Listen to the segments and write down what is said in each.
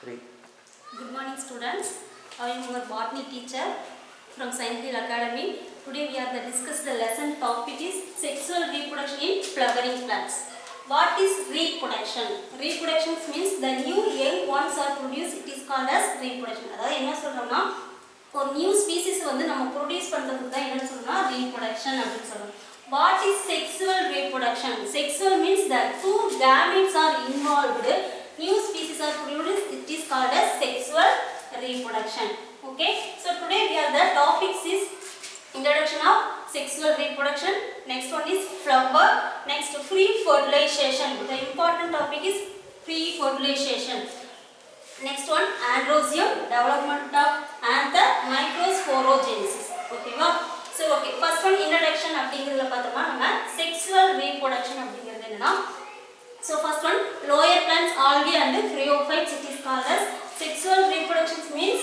3. Good morning students. I am your botany teacher from Science Hill Academy. Today we are to discuss the lesson topic is sexual reproduction in flowering plants. What is reproduction? Reproduction means the new young ones are produced. It is called as reproduction. அதாவது என்ன சொல்றோம்னா ஒரு new species வந்து நம்ம produce பண்றதுக்கு தான் என்ன சொல்றோம்னா reproduction அப்படினு சொல்றோம். What is sexual reproduction? Sexual means that two gametes are involved. New species are produced. It is called as sexual reproduction. Okay. So today we are the topics is introduction of sexual reproduction. Next one is flower. Next free fertilization. The important topic is free fertilization. Next one androecium, development of anther, microsporogenesis. Okay va? So okay, first one introduction அப்படிங்கறதுல பார்த்தோம்னா நம்ம sexual reproduction அப்படிங்கிறது என்னன்னா so first one lower plants algae and bryophytes it is called as sexual reproduction means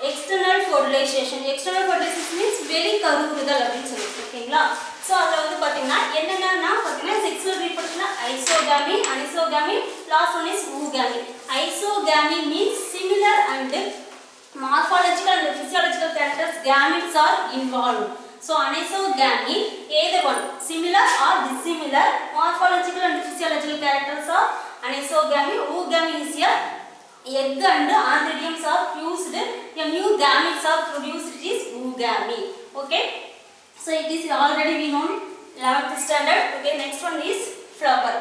external fertilization. External fertilization means வெளி கருவுறுதல் அப்படினு சொல்லுவோம். ஓகேங்களா? So அதுல வந்து பாத்தீங்கன்னா என்னன்னா பாத்தீங்கன்னா sexual reproduction isogamy, anisogamy, last one is oogamy. Isogamy means similar and morphological and physiological characters gametes are involved. So anisogamy either one similar or dissimilar morphological and physiological characters are anisogamy. Oogamy is a egg and androgens are fused, a new gametes are produced, it is oogamy. Okay, so it is already we know 11th standard. Okay, next one is flower.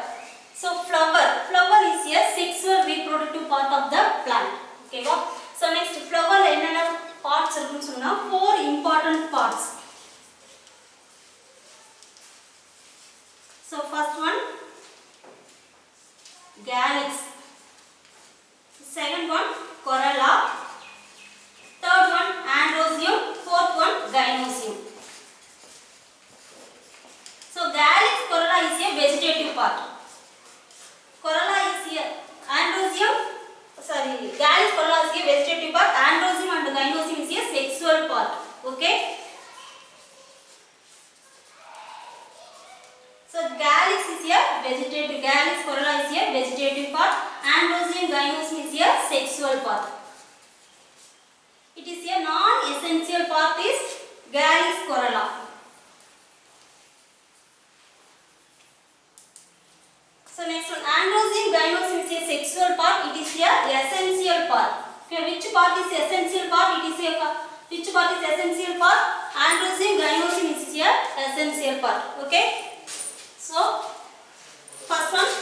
So flower is a sexual reproductive part of the plant. Okay va? So next flower la enna parts irukku sonna four important parts. So first one calyx, second one corolla, third one androecium, fourth one gynosium. So calyx, corolla is a vegetative part. Corolla is a androecium, calyx, corolla is a vegetative part. Androecium and gynosium is a sexual part. Okay. So calyx is a vegetative, calyx, corolla is a vegetative part. Androecium, gynosium is a sexual part. It is a non-essential part is calyx, corolla. So next one androecium, gynosium is a sexual part. It is a essential part. Okay, which part is essential part? It is a which part is essential part? Androecium, gynosium is a essential part. Okay. So first one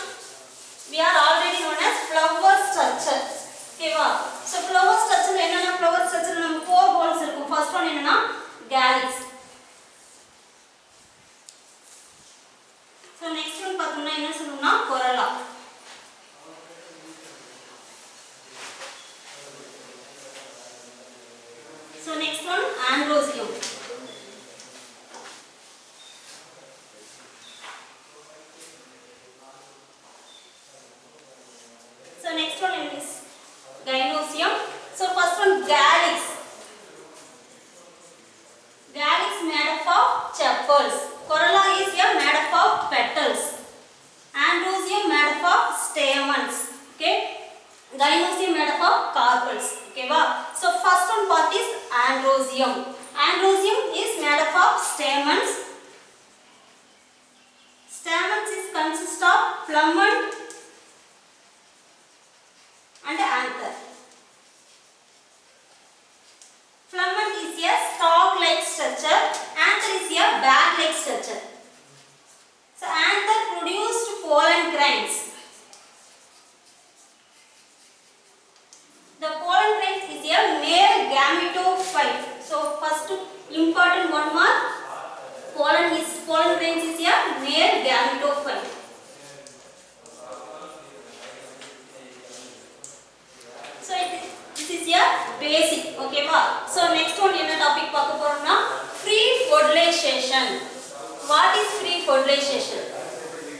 we are already known as flower structure. Okay va? So flower structure enna flower structure nam four balls irukum. First one enna calyx. So next one pathumna enna solrona corolla. So next one androecium. So next one is gynosium. So first one calyx. Calyx made up of sepals. Corolla is made up of petals. Androecium made up of stamens. Okay. Gynosium made up of carpels. Okay va? So first one part is androecium. Androecium is made up of stamens. Stamens is consist of filament and anther. Filament is a stalk-like structure. Anther is a bag-like structure. So anther produced pollen grains. The pollen grains is a male gametophyte. So first important one more pollen grains is a male gametophyte. So this is a basic. Okay va? So next one enna topic paaka poromna free fertilization. What is free fertilization?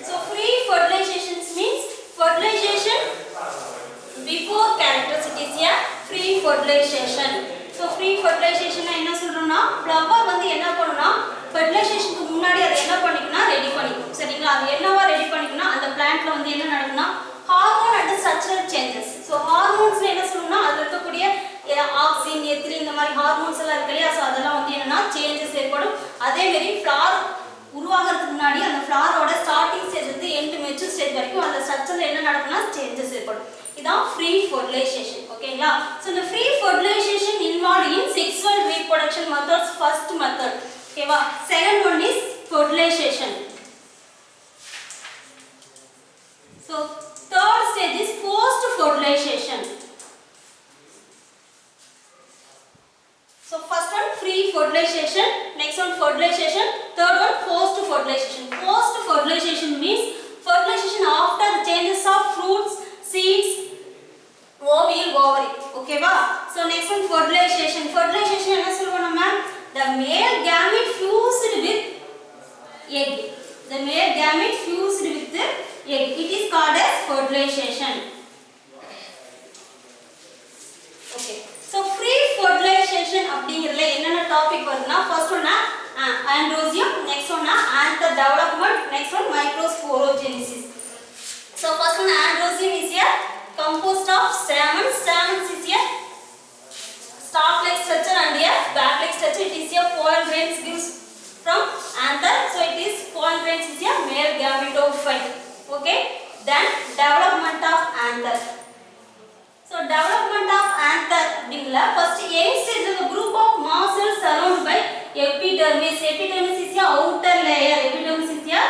So free fertilization means fertilization before characteristics is a free fertilization. So free fertilization na enna solrona flower வந்து என்ன பண்ணுனா fertilization க்கு முன்னாடி அது என்ன பண்ணிக்குனா ready பண்ணிக்கும். சரிங்களா? அது என்னவா ரெடி பண்ணிக்குனா அந்த பிளான்ட்ல வந்து என்ன நடக்கும்னா hormone and structural changes. So hormones என்ன ஆக்சின் எத்திலின் இந்த மாதிரி ஹார்மோன்ஸ் எல்லாம் இருக்கு இல்லையா ஸோ அதெல்லாம் வந்து என்னன்னா சேஞ்சஸ் ஏற்படும். அதே மாதிரி ஃப்ளார் உருவாகிறதுக்கு முன்னாடி அந்த ஃப்ளாரோட ஸ்டார்டிங் ஸ்டேஜ் வந்து எண்ட் மெச்சூர் ஸ்டேஜ் வரைக்கும் அந்த ஸ்ட்ரக்சர்ல என்ன நடக்கும்னா சேஞ்சஸ் ஏற்படும். இதான் ஃப்ரீ ஃபெர்டிலைசேஷன். ஓகேங்களா? ஸோ இந்த pre fertilization involve in sexual reproduction methods first method. ஓகேவா? Second one is fertilization. So third stage is post fertilization. So first one free fertilization, next one fertilization, third one post fertilization. Post fertilization means fertilization after the changes of fruits, seeds, ovule, ovary. Okay va? So next one fertilization. Fertilization enna solrona ma'am? The male gamete fused with egg. The male gamete fused with the egg. It is called as fertilization. Okay. So free fertilization அப்படிங்கறதுல என்னென்ன topic வருதுன்னா first one androecium, next one anther development, next one microsporogenesis. So first one androecium is a composed of stamens. Stamens is a stalk-like structure and a bag-like structure. It is a pollen grains gives from anther. So it is pollen grains is a male gametophyte. Okay, then development of anther. So development of anther அப்படிங்கல first young stage of the group of mast cells surrounded by epidermis. Epidermis is a outer layer. Epidermis is a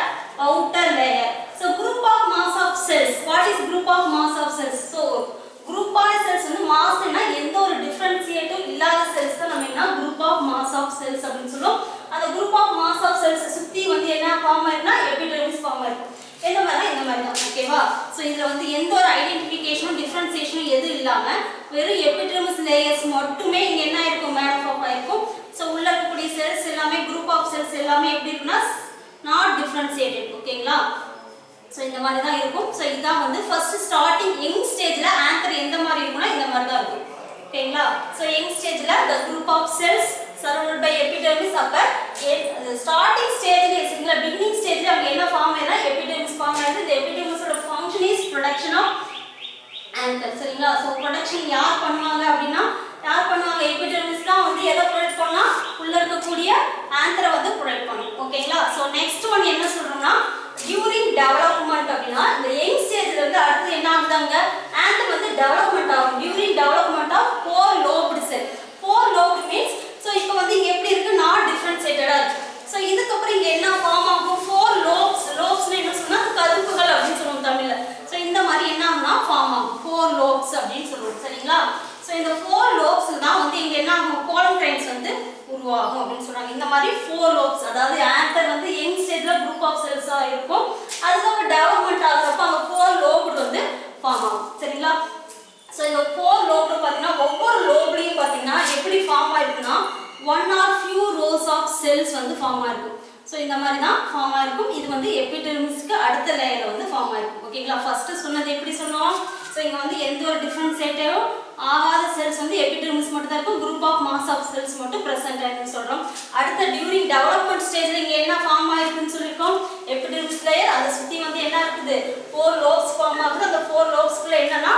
outer layer. So group of mass of cells. What is group of mass of cells? So group of cells வந்து mass னா எந்த ஒரு டிஃபரன்ஷியேட்டும் இல்லாத cells தான் நம்ம என்ன group of mass of cells அப்படினு சொல்றோம். அந்த group of mass of cells சுத்தி வந்து என்ன ஃபார்ம் ஆயிருக்குனா epidermis ஃபார்ம் ஆயிருக்கும். இந்த மாதிரி தான். ஓகேவா? சோ இதுல வந்து எந்த ஒரு ஐடென்டிஃபிகேஷனும் டிஃபரன்சியேஷனும் எதுவும் இல்லாம வெறும் எபிடெர்மிஸ் லேயர்ஸ் மட்டுமே இங்க என்ன இருக்கும் மேடம் ஆஃப் ஆயிருக்கும். சோ உள்ள இருக்கக்கூடிய செல்ஸ் எல்லாமே குரூப் ஆஃப் செல்ஸ் எல்லாமே எப்படி இருக்குன்னா நாட் டிஃபரன்ஷியேட்டட். ஓகேங்களா? சோ இந்த மாதிரி தான் இருக்கும். சோ இதான் வந்து ஃபர்ஸ்ட் ஸ்டார்டிங் யங் ஸ்டேஜ்ல ஆந்தர் எந்த மாதிரி இருக்கும்னா இந்த மாதிரி தான் இருக்கும். ஓகேங்களா? சோ யங் ஸ்டேஜ்ல the group of cells surrounded by epidermis upper starting stage la single beginning stage la அவங்க என்ன ஃபார்ம் ஆயினா epidermis ஃபார்ம் ஆயிடுது. இந்த epidermis ஓட function is production of anther. சரிங்களா? சோ ப்ரொடக்ஷன் யார் பண்ணுவாங்க அப்படினா epidermis தான் வந்து எதை ப்ரொடக்ட் பண்ணா உள்ள இருக்கக்கூடிய ஆந்தரை வந்து ப்ரொடக்ட் பண்ணும். ஓகேங்களா? சோ நெக்ஸ்ட் ஒன் என்ன சொல்றோம்னா during development அப்படினா இந்த young stage ல இருந்து அடுத்து என்ன ஆகுதாங்க ஆந்தர் வந்து டெவலப்மென்ட் ஆகும். during development of four lobed cell. four lobed means so இப்போ வந்து இங்க எப்படி இருக்கு நாட் டிஃபரன்ஷியேட்டடா இருக்கு. சோ இதுக்கு அப்புறம் இங்க என்ன ஃபார்ம் ஆகும் four lobes. lobesனா என்ன சொன்னா கருப்புகள் அப்படி சொல்லுவோம் தமிழ்ல. சோ இந்த மாதிரி என்ன ஆகும்னா ஃபார்ம் ஆகும் four lobes அப்படி சொல்றோம். சரிங்களா? சோ இந்த four lobes தான் வந்து இங்க என்ன ஆகும் pollen grains வந்து உருவாகும் அப்படி சொல்றாங்க. இந்த மாதிரி four lobes அதாவது ஆந்தர் வந்து யங் ஸ்டேஜ்ல group of cells ஆ இருக்கும். அதுக்கு அப்புறம் டெவலப்மென்ட் ஆகுறப்ப அந்த four lobed வந்து ஃபார்ம் ஆகும். சரிங்களா? சோ இந்த four lobed பாத்தீங்கன்னா ஒவ்வொரு லோப்லயும் பாத்தீங்கன்னா எப்படி ஃபார்ம் ஆயிருக்குன்னா one or few rows of cells வந்து ஃபார்ம் ஆயிருக்கும். சோ இந்த மாதிரி தான் ஃபார்ம் ஆயிருக்கும். இது வந்து எபிடெர்மிஸ்க்கு அடுத்த லேயர்ல வந்து ஃபார்ம் ஆயிருக்கும். ஓகேங்களா? ஃபர்ஸ்ட் சொன்னது எப்படி சொன்னோம்? சோ இங்க வந்து எந்த ஒரு டிஃபரன்ஷியேட்டரும் ஆகாத செல்ஸ் வந்து எபிடெர்மிஸ் மட்டும் தான் இருக்கும். group of mass of cells மட்டும் பிரசன்ட் ஆயிருக்குன்னு சொல்றோம். அடுத்த during development stageல இங்க என்ன ஃபார்ம் ஆயிருக்குன்னு சொல்லிருக்கோம் எபிடெர்மிஸ் லேயர். அதை சுத்தி வந்து என்ன இருக்குது four lobes ஃபார்ம் ஆகுது. அந்த four lobesக்குள்ள என்னன்னா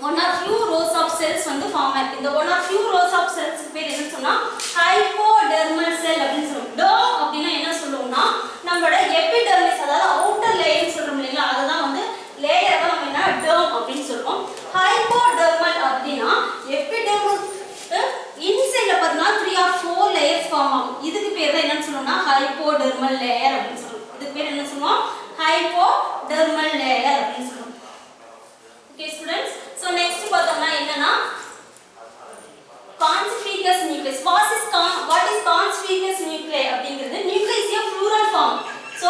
one or few rows of cells வந்து ஃபார்ம் ஆயிருக்கு. இந்த one or few rows of cells பேர் என்ன சொன்னா hypodermal cell அப்படினு சொல்றோம். டர்ம் அப்படினா என்ன சொல்லுவோம்னா நம்மளோட எபிடெர்மிஸ் அதாவது அவுட்டர் லேயர் சொல்றோம் இல்லையா அதுதான் வந்து லேயர் தான் நம்ம என்ன டர்ம் அப்படினு சொல்றோம். hypodermal அப்படினா எபிடெர்மிஸ் இன்சைட்ல பார்த்தா 3 or 4 லேயர்ஸ் ஃபார்ம் ஆகும். இதுக்கு பேர் தான் என்ன சொல்லுவோம்னா hypodermal layer அப்படினு சொல்றோம். இதுக்கு பேர் என்ன சொல்லுவோம் hypodermal layer அப்படினு சொல்றோம். Okay students, so next பார்த்தோம்னா என்னன்னா conspicuous nucleus. What is conspicuous nuclei அப்படிங்கிறது nucleus is a plural form. So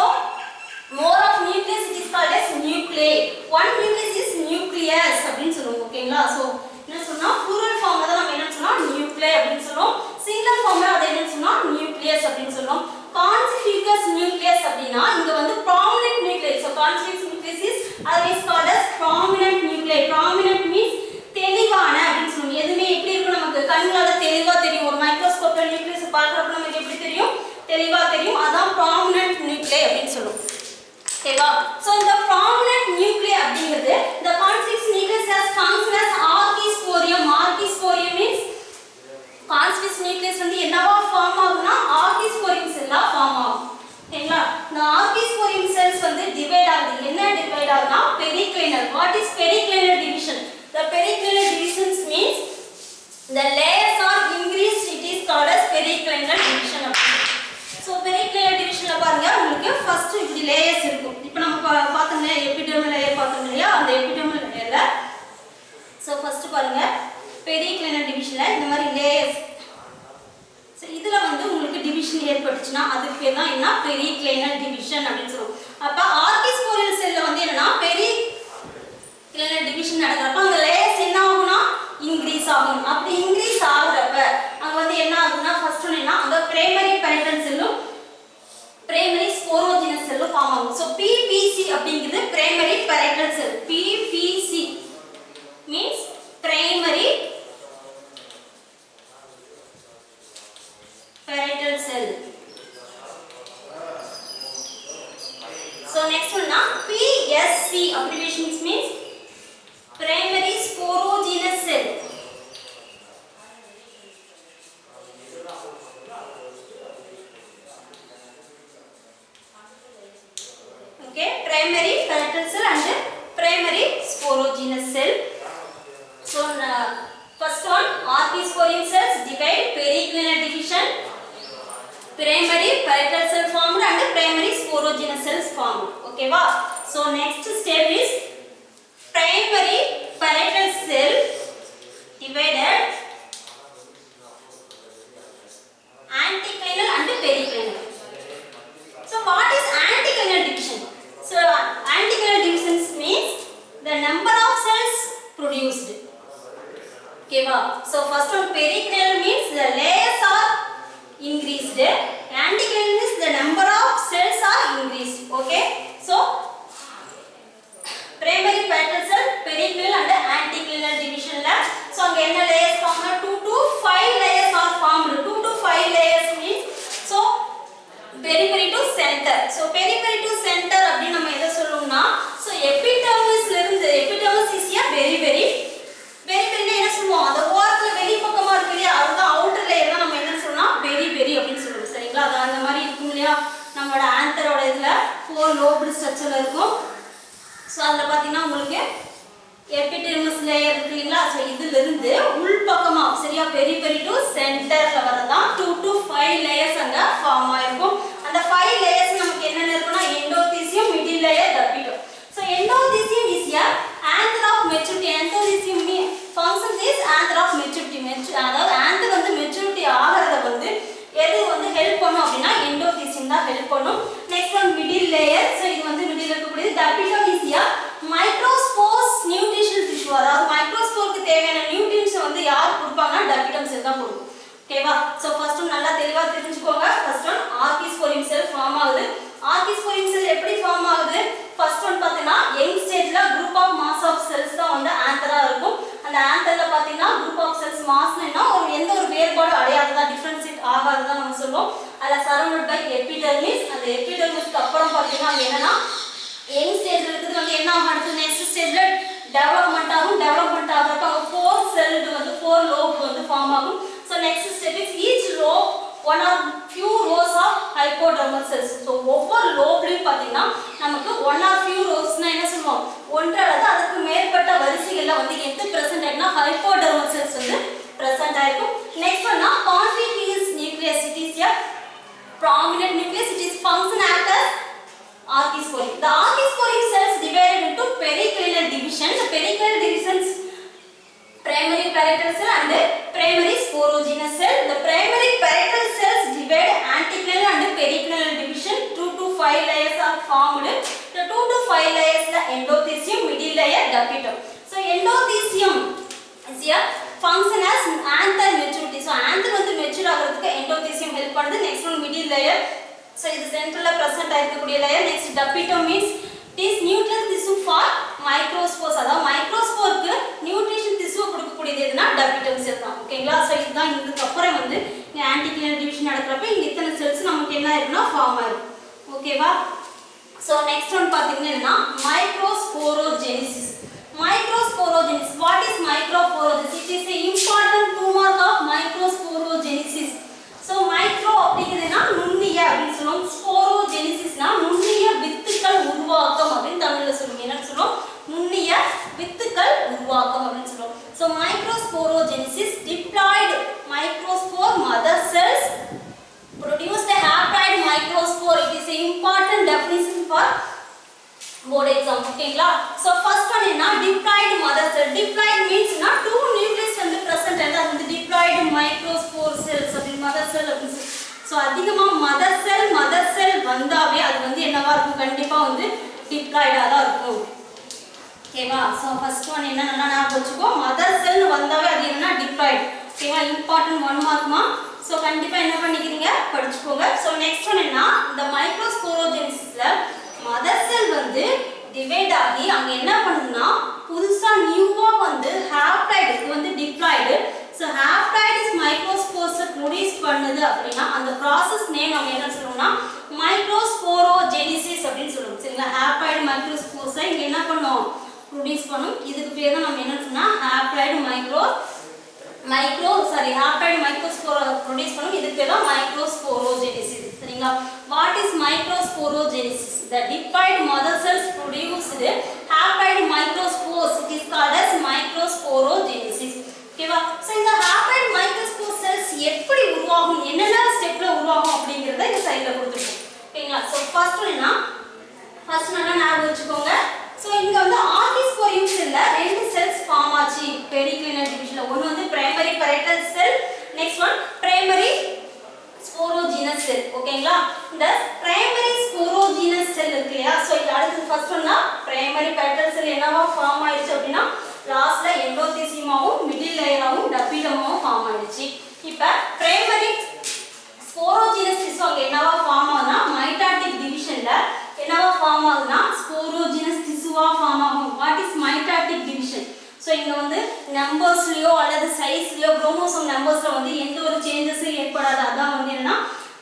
more of nucleus it is called as nuclei. One nucleus is nucleus அப்படினு சொல்லுவோம். ஓகேங்களா? so என்ன சொன்னா plural form தான் நம்ம என்ன சொன்னா nuclei அப்படினு சொல்றோம். singular form அத என்ன சொன்னா nucleus அப்படினு சொல்றோம். conspicuous nucleus அப்படினா இங்க வந்து prominent nucleus. so conspicuous nucleus is always called as prominent nuclei. prominent means தெளிவான அப்படினு சொல்லுவோம். எதுமே எப்படி இருக்கும் நமக்கு கண்ணால தெளிவா தெரியும். ஒரு மைக்ரோஸ்கோப்ல நியூக்ளியஸ் பார்க்கறப்ப நமக்கு எப்படி தெரியும் தெளிவா தெரியும். அதான் prominent nuclei அப்படினு சொல்லுவோம். ஓகேவா? சோ இந்த prominent nuclei அப்படிங்கிறது the conspicuous nucleus has function as archisporium. archisporium means first பாருங்க பெரிக்ளினல் டிவிஷன்ல இந்த மாதிரி லேயர்ஸ். சோ இதுல வந்து உங்களுக்கு டிவிஷன் ஏற்பட்டுச்சுனா அதுக்கு பேர் தான் என்ன பெரிக்ளினல் டிவிஷன் அப்படினு சொல்றோம். அப்ப ஆர்கிஸ்போரியல் செல்ல வந்து என்னன்னா பெரிக்ளினல் டிவிஷன் நடக்கிறப்ப அந்த லேயர்ஸ் என்ன ஆகும்னா இன்கிரீஸ் ஆகும். அப்படி இன்கிரீஸ் ஆகுறப்ப அங்க வந்து என்ன ஆகும்னா ஃபர்ஸ்ட் ஒன் என்ன அங்க பிரைமரி பேரண்டல் செல்லும் பிரைமரி ஸ்போரோஜினஸ் செல்லும் ஃபார்ம் ஆகும். சோ PPC அப்படிங்கிறது primary parental sell. PPC means primary parietal cell. So next one na PSC abbreviations means primary sporogenous cell. Okay, primary parietal cell and primary sporogenous cell. So first one archisporial cells divide periclinal division, primary parietal cell formed and primary sporogenous cells formed. Okay va? So next step is primary parietal cell divided anticlinal and periclinal. So what is anticlinal division? So anticlinal division means the number of cells produced. Okay va? So first one periclinal means the layers are increased, anticlinal means the number of cells are increased. Okay, so primary parietal cell, periclinal and anticlinal division la so anga enna layers formed 2 to 5 layers are formed. 2 to 5 layers means so periphery to center. So periphery to center அப்படி நம்ம எதை சொல்லுவோம்னா so epidermis ல இருந்து epidermis is a very என்ன சொல்லுவோம் அந்த ஓரத்துல வெளி பக்கமா இருக்கு இல்லையா அதுதான் அவுட்டர் லேயர் தான் நம்ம என்ன சொல்றோம்னா பெரி அப்படின்னு சொல்றோம். சரிங்களா? அது அந்த மாதிரி இருக்கும் இல்லையா நம்மளோட ஆந்தரோட இதுல 4 லோப்டு ஸ்ட்ரக்சர்ல இருக்கும். சோ அதுல பாத்தீங்கன்னா உங்களுக்கு எபிடெர்மிஸ் லேயர் இருக்கு இல்லையா சோ இதுல இருந்து உள் பக்கமா சரியா பெரிஃபெரி டு சென்டர்ல வரதான் 2 to 5 லேயர்ஸ் அங்க ஃபார்ம் ஆயிருக்கும். அந்த 5 லேயர்ஸ் நமக்கு என்னென்ன இருக்குன்னா எண்டோதீசியம், மிடில் லேயர், டர்பிடோ. So endothecium is a anther of maturity. Endothecium function is anther of maturity. அதாவது anther வந்து maturity ஆகறத வந்து எது வந்து ஹெல்ப் பண்ணும் அப்படினா endothecium தான் ஹெல்ப் பண்ணும். Next one middle layer. So இது வந்து middle இருக்கக்கூடிய torpedo is a microspores nutritional tissue. அதாவது மைக்ரோஸ்போருக்கு தேவையான நியூட்ரியன்ஸ் வந்து யார் கொடுப்பாங்கன்னா டர்பிடம் செல் தான் கொடுக்கும். ஓகேவா? சோ ஃபர்ஸ்ட் ஒன் நல்லா தெளிவா தெரிஞ்சுக்கோங்க. First one archesporium cell form ஆகுது. ஆர்கிஸ்போரியம் செல் எப்படி ஃபார்ம் ஆகுது? ஃபர்ஸ்ட் ஒன் பாத்தீங்கன்னா யங் ஸ்டேஜ்ல group of mass of cells தான் வந்து ஆந்தரா இருக்கும். அந்த ஆந்தர்ல பாத்தீங்கன்னா குரூப் ஆஃப் செல்ஸ் மாஸ்னா ஒரு எந்த ஒரு வேறுபாடு அடையாததா டிஃபரன்ஷியேட் ஆகாததா நம்ம சொல்றோம். அதுல சரவுண்டட் பை எபிடெர்மிஸ். அந்த எபிடெர்மிஸ்க்கு அப்புறம் பாத்தீங்கன்னா என்னன்னா யங் ஸ்டேஜ்ல இருக்குது வந்து என்ன ஆகும் அடுத்து நெக்ஸ்ட் ஸ்டேஜ்ல டெவலப்மென்ட் ஆகும். டெவலப்மென்ட் ஆகறப்ப 4 செல்டு வந்து 4 லோப் வந்து ஃபார்ம் ஆகும். So next step is each lobe one or few rows of hypodermal cells. So ஒவ்வொரு லோப்லயும் பாத்தீங்கன்னா நமக்கு one or few rowsனா என்ன சொல்லுவோம் ஒன்று அல்லது அதுக்கு மேற்பட்ட வரிசைகள்ல வந்து எது பிரசன்ட் ஆயினா hypodermal cells வந்து பிரசன்ட் ஆயிருக்கும். நெக்ஸ்ட் ஒன்னா conspicuous nucleus. It is a prominent nucleus. It is function act as archisporium. The archisporium cells divided into periclinal division. The periclinal divisions primary parietal cell and primary sporogenous cell. The primary parietal cells divide anticlinal and periclinal division. 2 to 5 layers are formed. The 2 to 5 layers la endothecium, middle layer, ductum. So endothecium is a function as anther maturity. So anther வந்து mature ஆகிறதுக்கு endothecium help பண்ணுது. Next one middle layer. So இது central present ஆயிருக்கக்கூடிய layer. Next ductum means it is nutrient tissue for microspores. அதாவது மைக்ரோஸ்போருக்கு nutrition tissue கொடுக்கக்கூடியது எதுனா டர்பிடம் செல் தான். ஓகேங்களா? So இதுதான் இதுக்கு அப்புறம் வந்து இங்க ஆன்டிக்ளினல் டிவிஷன் நடக்கிறப்ப இங்க இத்தனை செல்ஸ் நமக்கு என்ன ஆயிருக்குனா ஃபார்ம் ஆயிரும். ஓகேவா? சோ நெக்ஸ்ட் ஒன் பாத்தீங்கன்னா microsporogenesis. Microsporogenesis. What is microsporogenesis? It is an important 2 mark of microsporogenesis. So micro அப்படிங்கிறதுனா நுண்ணிய அப்படினு சொல்லுவோம். ஸ்போரோஜெனிசிஸ்னா நுண்ணிய வித்துக்கள் உருவாக்கம் அப்படினு தமிழ்ல சொல்லுவோம். என்ன சொல்லுவோம்? நுண்ணிய வித்துக்கள் உருவாக்கம் அப்படினு சொல்லுவோம். So microsporogenesis diploid microspore mother cells produce the haploid microspore. It is an important definition for board exam. ஓகேங்களா? So first one என்ன diploid mother cell. Diploid means two nucleus வந்து present and அது வந்து diploid microspore cells அப்படி mother cell அப்படி. So அதிகமா mother cell வந்தாவே அது வந்து என்னவா இருக்கும்? கண்டிப்பா வந்து diploid ஆ தான் இருக்கும். ஓகேவா? So first one என்ன நல்லா ஞாபகம் வச்சுக்கோ. mother cell வந்தாவே அது என்ன diploid. ஓகேவா? important 1 மார்க்மா. So கண்டிப்பா என்ன பண்ணிக்கிறீங்க? படிச்சுக்கோங்க. So next one என்ன இந்த மைக்ரோஸ்போரோஜெனிசிஸ்ல மதர் செல் வந்து டிவைட் ஆகி அங்க என்ன பண்ணுதுன்னா புதுசா நியூவா வந்து ஹாப்ளாய்டு இது வந்து diploid. So haploid microspores produce பண்ணுது அப்படினா அந்த process நேம் நம்ம என்ன சொல்றோம்னா மைக்ரோஸ்போரோஜெனிசிஸ் அப்படினு சொல்றோம். சரிங்களா? ஹாப்ளாய்டு மைக்ரோஸ்போர்ஸ் இங்க என்ன பண்ணும்? ப்ரொடியூஸ் பண்ணும். இதுக்கு பேர் தான் நம்ம என்ன சொன்னா ஹாப்ளாய்டு ஹாப்ளாய்டு மைக்ரோஸ்போர் ப்ரொடியூஸ் பண்ணும். இதுக்கு பேர் தான் மைக்ரோஸ்போரோஜெனிசிஸ். சரிங்களா? What is microsporogenesis? The diploid mother cells produced haploid microspores. It is called as microsporogenesis. ஓகேவா? சோ இந்த haploid microspore cells எப்படி உருவாகும்? என்னென்ன ஸ்டெப்ல உருவாகும் அப்படிங்கறத இந்த சைடுல கொடுத்திருக்கோம். ஓகேங்களா? சோ ஃபர்ஸ்ட் நல்லா ஞாபகம் வச்சுக்கோங்க. சோ இங்க வந்து ஆர்கிஸ்போரியம் செல்ல ரெண்டு செல்ஸ் ஃபார்ம் ஆச்சு பெரிக்ளினல் டிவிஷன்ல. ஒன்னு வந்து primary parietal cell, next one primary sporogenous cell. ஓகேங்களா? இந்த பிரைமரி sporogenous cell இருக்கு இல்லையா? சோ இது அடுத்து ஃபர்ஸ்ட் ஒன்னா பிரைமரி parietal cell என்னவா ஃபார்ம் ஆயிடுச்சு அப்படினா லாஸ்ட்ல எண்டோதீசியமாவும் மிடில் லேயராவும் டபிடமாவும் ஃபார்ம் ஆயிடுச்சு. இப்போ பிரைமரி sporogenous tissue அங்க என்னவா ஃபார்ம் ஆகுதுனா மைட்டாட்டிக் டிவிஷன்ல என்னவா ஃபார்ம் ஆகுதுனா sporogenous tissue-வா ஃபார்ம் ஆகும். What is mitotic division? So இங்க வந்து நம்பர்ஸ்லயோ அல்லது சைஸ்லயோ குரோமோசோம் நம்பர்ஸ்ல வந்து எந்த ஒரு சேஞ்சஸும் ஏற்படாது. அதான் வந்து என்னன்னா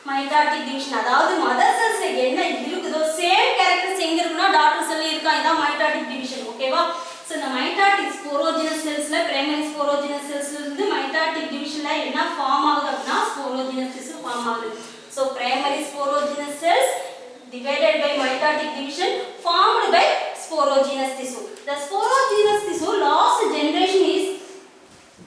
மைட்டாட்டிக் டிவிஷன். அதாவது மதர் செல்ஸ்ல என்ன இருக்குதோ சேம் கேரக்டர்ஸ் எங்க இருக்குன்னா டாட்டர் செல்ல இருக்கா. இதான் மைட்டாட்டிக் டிவிஷன். ஓகேவா? சோ இந்த மைட்டாட்டிக் ஸ்போரோஜெனஸ் செல்ஸ்ல பிரைமரி ஸ்போரோஜெனஸ் செல்ஸ்ல இருந்து மைட்டாட்டிக் டிவிஷன்ல என்ன ஃபார்ம் ஆகுது அப்படினா ஸ்போரோஜெனஸ் டிஷ்யூ ஃபார்ம் ஆகுது. So primary sporogenous cells divided by mitotic division formed by sporogenous tissue. The sporogenous tissue last generation is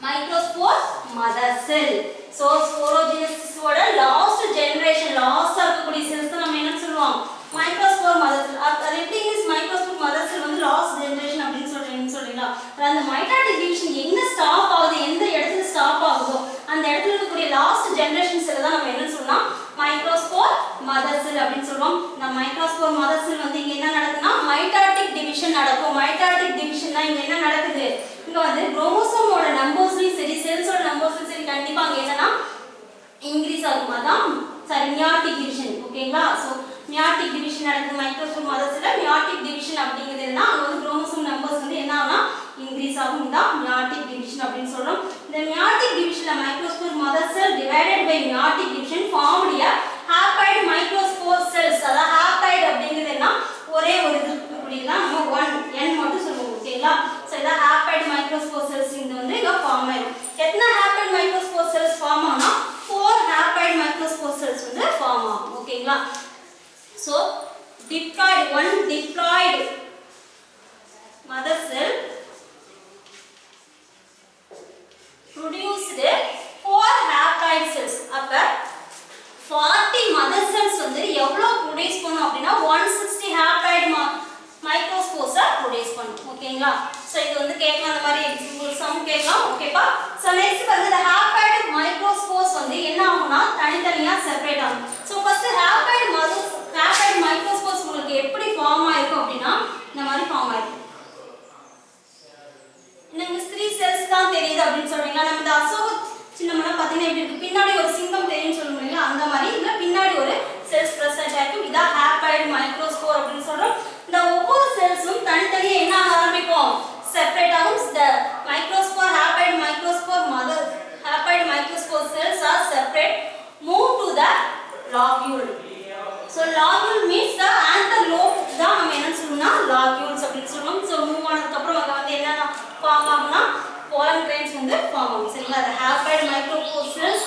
microspore mother cell. So sporogenous tissue oda last generation last இருக்கக்கூடிய cells தான் நம்ம என்ன சொல்லுவோம் microspore mother cell. அது எப்படி is microspore mother cell வந்து last generation அப்படினு சொல்றீங்களா? அந்த mitotic division எங்க ஸ்டாப் ஆகுது, எந்த இடத்துல ஸ்டாப் ஆகுதோ அந்த இடத்துல இருக்கக்கூடிய லாஸ்ட் ஜெனரேஷன் செல் தான் நம்ம என்ன சொல்றோம் மைக்ரோஸ்போர் மதர் செல் அப்படினு சொல்றோம். இந்த மைக்ரோஸ்போர் மதர் செல் வந்து இங்க என்ன நடக்குதுன்னா மைட்டாட்டிக் டிவிஷன் நடக்கும். மைட்டாட்டிக் டிவிஷன்னா இங்க என்ன நடக்குது? இங்க வந்து குரோமோசோமோட நம்பர்ஸ்லயும் சரி செல்ஸோட நம்பர்ஸ்லயும் சரி கண்டிப்பா அங்க என்னன்னா இன்கிரீஸ் ஆகும். அதான் சரி மியாட்டிக் டிவிஷன். ஓகேங்களா? சோ மியாட்டிக் டிவிஷன் நடக்குது மைக்ரோஸ்போர் மதர் செல்ல. மியாட்டிக் டிவிஷன் அப்படிங்கிறது என்ன? அங்க வந்து குரோமோசோம் நம்பர்ஸ் வந்து என்ன ஆகும்னா இன்கிரீஸ் ஆகும். தான் மியாட்டிக் டிவிஷன் அப்படினு சொல்றோம். இந்த மியாட்டிக் டிவிஷன்ல microspore mother cell divided by meiotic division formed a haploid microspore cells. அத haploid அப்படிங்கிறது என்ன? ஒரே ஒரு இது புரியுதா? நம்ம 1 n மட்டும் சொல்லுவோம். ஓகேங்களா? சோ இத haploid microspore cells இந்த வந்து இங்க ஃபார்ம் ஆயிடும். எத்தனை haploid microspore cells ஃபார்ம் ஆகும்னா 4 haploid microspore cells வந்து ஃபார்ம் ஆகும். ஓகேங்களா? So diploid one diploid mother cell produced 4 haploid cells. அப்ப 40 mother cells வந்து எவ்வளவு ப்ரொடியூஸ் பண்ணும் அப்படினா 160 haploid microspores ப்ரொடியூஸ் பண்ணும். ஓகேங்களா? சோ இது வந்து கேட்கலாம் அந்த மாதிரி எக்ஸாம்பிள் சம் கேட்கலாம். ஓகேப்பா? சோ நெக்ஸ்ட் வந்து the haploid microspores வந்து என்ன ஆகும்னா தனித்தனியா செப்பரேட் ஆகும். சோ ஃபர்ஸ்ட் haploid microspores உங்களுக்கு எப்படி ஃபார்ம் ஆயிருக்கும் அப்படினா இந்த மாதிரி ஃபார்ம் ஆயிருக்கும். இந்த 3 செல்ஸ் தான் தெரியுது அப்படினு சொல்றீங்களா? நம்ம இந்த அசோக சின்னம்லாம் பாத்தீங்கன்னா எப்படி இருக்கு? பின்னாடி ஒரு சிங்கம் தெரியும் சொல்லுவீங்களா? அந்த மாதிரி இதுல பின்னாடி ஒரு செல்ஸ் பிரசன்ட் ஆயிருக்கும். இத haploid microspore அப்படினு சொல்றோம். இந்த ஒவ்வொரு செல்ஸும் தனித்தனியா என்ன ஆரம்பிக்கும்? செப்பரேட் ஆகும். The microspore haploid microspore mother haploid microspore cells are separate move to the lobule. So lobule means the anther lobe தான் நம்ம என்ன சொல்றோம்னா lobules அப்படினு சொல்றோம். So மூவ் ஆனதுக்கு அப்புறம் அங்க வந்து என்ன ஃபார்ம் ஆகும்னா pollen grains வந்து ஃபார்ம் ஆகும். சரிங்களா? the haploid microspore cells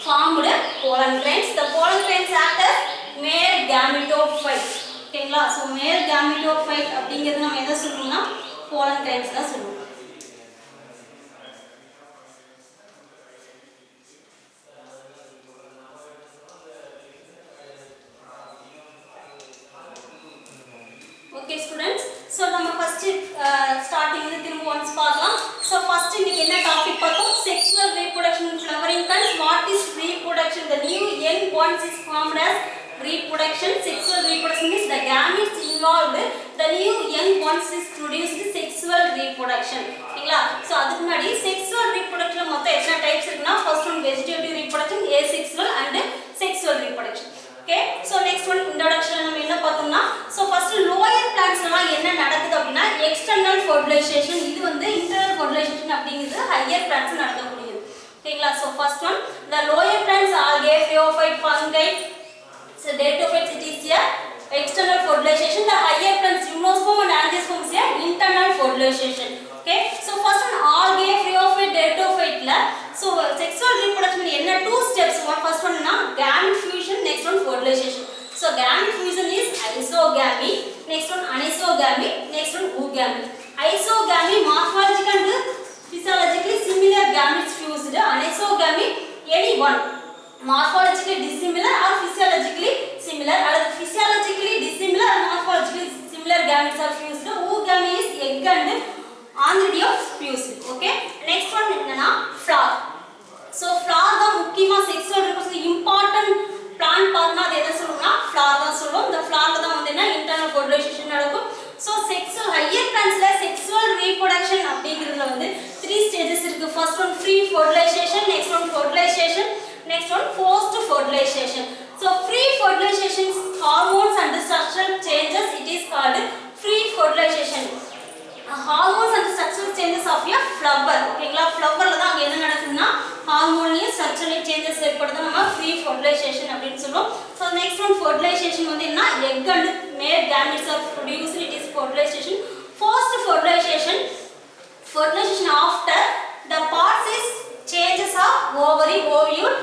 formed pollen grains. The pollen grains act as male gametophyte. ஓகேங்களா? சோ male gametophyte அப்படிங்கிறது நம்ம எதை சொல்றோம்னா pollen grains தான் சொல்றோம். the new young ones is formed as reproduction. Sexual reproduction means the gametes involved, the new young ones is produced sexual reproduction. சரிங்களா? So அதுக்கு முன்னாடி sexual reproduction மொத்தம் எத்தனை டைப்ஸ் இருக்குன்னா, first one vegetative reproduction, asexual and sexual reproduction. Okay, so next one introduction நம்ம என்ன பார்த்தோம்னா, so first lower plants எல்லாம் என்ன நடக்குது அப்படினா external fertilization, இது வந்து internal fertilization அப்படிங்கிறது higher plants நடக்கக்கூடியது. ஓகேங்களா? so first one the lower plants algae, phaeophyte, fungi, so deretophytes, it is a external fertilization. The higher plants gymnosperm and angiosperm is a internal fertilization. Okay, so first one algae, phaeophyte, deretophyte la, so sexual reproduction enna two steps. First one na gamete fusion, next one fertilization. So gamete fusion is isogamy, next one anisogamy, next one oogamy. Isogamy morphologically and physiologically similar gametes fused. Anisogamy any one morphologically dissimilar or physiologically similar, or physiologically dissimilar or morphologically similar gametes are fused. Oogamy is egg and androdia fused. Okay, next one enna flower. So flower da mukkiyama sexual reproduction important plant partna adha edha solrona flower da solvom. The flower da வந்து என்ன internal fertilization நடக்கும். So sexual higher plants la sexual reproduction அப்படிங்கிறதுல வந்து three stages இருக்கு. First one free fertilization, next one fertilization, next one forced fertilization. So free fertilization hormones and structural changes, it is called free fertilization. Hormones and structural changes of a flower. ஓகேங்களா? flower ல தான் அங்க என்ன நடக்குதுன்னா harmonial structural changes ஏற்படுது. நம்ம free fertilization அப்படினு சொல்றோம். So next one fertilization வந்து என்ன egg and male gametes are produced, it is fertilization. Forced fertilization, fertilization after the parts is changes of ovary, ovule,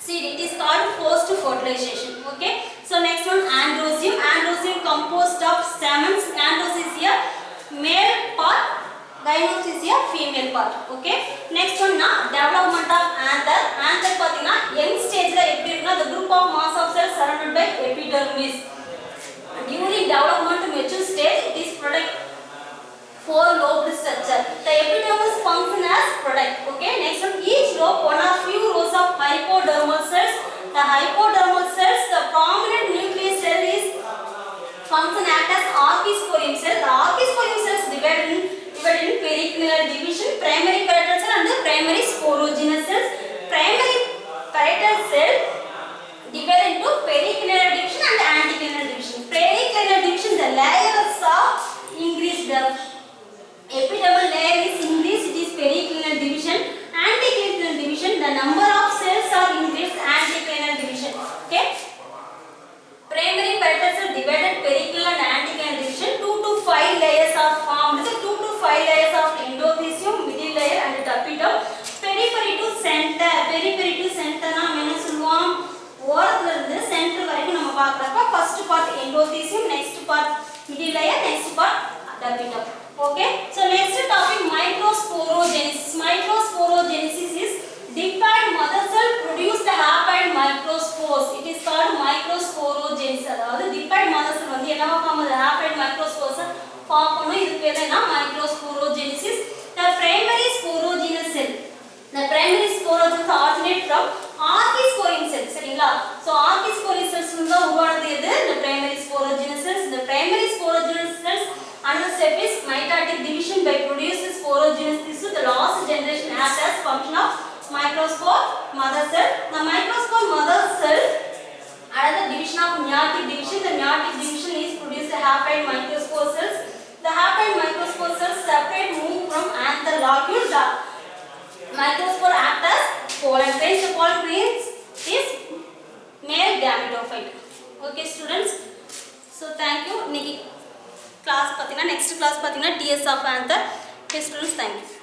seed, it is called forced fertilization. Okay, so next one androecium. Androecium composed of stamens. Andros is a male part, gynous is a female part. Okay, next one na development of anther. Anther pathina young stage la eppadi irukna, the group of mass of cells surrounded by epidermis. During development to mature stage, it is product four lobed structure. The epidermis function as product. Okay, next one each lobe one or few rows of hypodermal cells. The hypodermal cells, the prominent nucleus cell is function act as archisporium cell. The archisporium cells divided in periclinal division, primary parietal cell and primary sporogenous cells. Primary parietal cell divided into periclinal division and anticlinal division. Periclinal division, the layers are increased. The epidermal layer is increased, it is periclinal division. Anticlinal division, the number of cells are increased, anticlinal division. Okay, primary parietal cell divided periclinal and anticlinal division. 2 to 5 layers are formed. So 2 to 5 layers of endothelium, middle layer and tapetum. Periphery to center. Periphery to center na என்ன சொல்லுவோம், ஓரத்துல இருந்து centre வரைக்கும் நம்ம பார்க்கறப்ப first part endothelium, next part middle layer, next part tapetum. Okay, so next topic microsporogenesis. Microsporogenesis is diploid mother cell produce the haploid microspores. It is called microsporogenesis. அதாவது diploid mother cell வந்து என்னவா form ஆகுது, haploid microspores form பண்ணும். இது பேர் என்ன microsporogenesis. The primary sporogenous cell, the primary sporogenous originate from archisporium cells. சரிங்களா? So archisporium cells தான் உருவானது எது, the primary sporogenous cells. The primary sporogenous cells another step is mitotic division by producing sporogenous tissue. The last generation acts as function of microspore mother cell. The microspore mother cell another division of meiotic division. The meiotic division is produced haploid microspore cells. The haploid microspore cells separate move from anther locule. The microspore act as pollen grains. The pollen grains is male gametophyte. Okay students, so thank you. Nikki class pathina next class pathina TS of anther. Okay students, thank you.